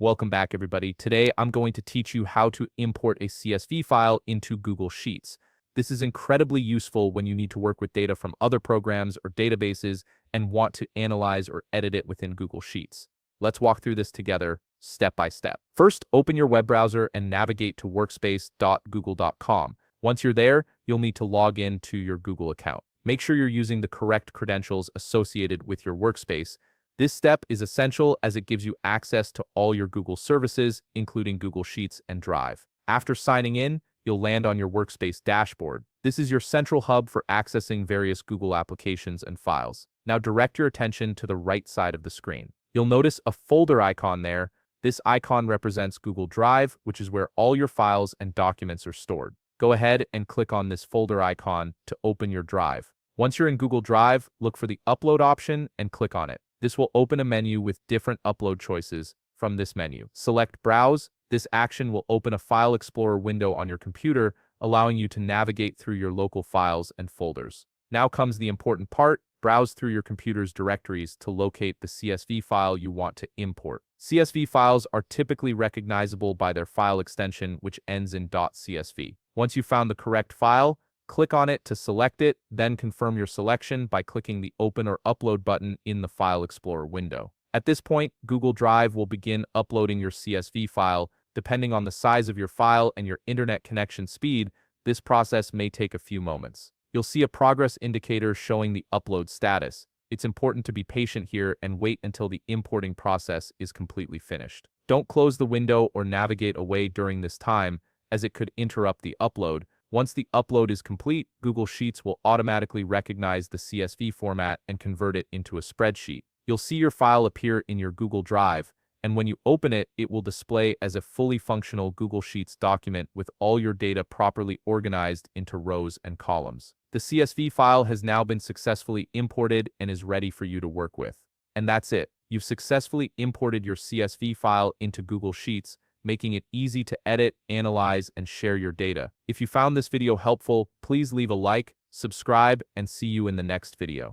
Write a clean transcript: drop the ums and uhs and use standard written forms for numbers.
Welcome back, everybody. Today, I'm going to teach you how to import a CSV file into Google Sheets. This is incredibly useful when you need to work with data from other programs or databases and want to analyze or edit it within Google Sheets. Let's walk through this together step by step. First, open your web browser and navigate to workspace.google.com. Once you're there, you'll need to log in to your Google account. Make sure you're using the correct credentials associated with your workspace. This step is essential as it gives you access to all your Google services, including Google Sheets and Drive. After signing in, you'll land on your Workspace dashboard. This is your central hub for accessing various Google applications and files. Now direct your attention to the right side of the screen. You'll notice a folder icon there. This icon represents Google Drive, which is where all your files and documents are stored. Go ahead and click on this folder icon to open your Drive. Once you're in Google Drive, look for the Upload option and click on it. This will open a menu with different upload choices from this menu. Select Browse. This action will open a File Explorer window on your computer, allowing you to navigate through your local files and folders. Now comes the important part. Browse through your computer's directories to locate the CSV file you want to import. CSV files are typically recognizable by their file extension, which ends in .csv. Once you've found the correct file, click on it to select it, then confirm your selection by clicking the Open or Upload button in the File Explorer window. At this point, Google Drive will begin uploading your CSV file. Depending on the size of your file and your internet connection speed, this process may take a few moments. You'll see a progress indicator showing the upload status. It's important to be patient here and wait until the importing process is completely finished. Don't close the window or navigate away during this time, as it could interrupt the upload. Once the upload is complete, Google Sheets will automatically recognize the CSV format and convert it into a spreadsheet. You'll see your file appear in your Google Drive, and when you open it, it will display as a fully functional Google Sheets document with all your data properly organized into rows and columns. The CSV file has now been successfully imported and is ready for you to work with. And that's it. You've successfully imported your CSV file into Google Sheets, making it easy to edit, analyze, and share your data. If you found this video helpful, please leave a like, subscribe, and see you in the next video.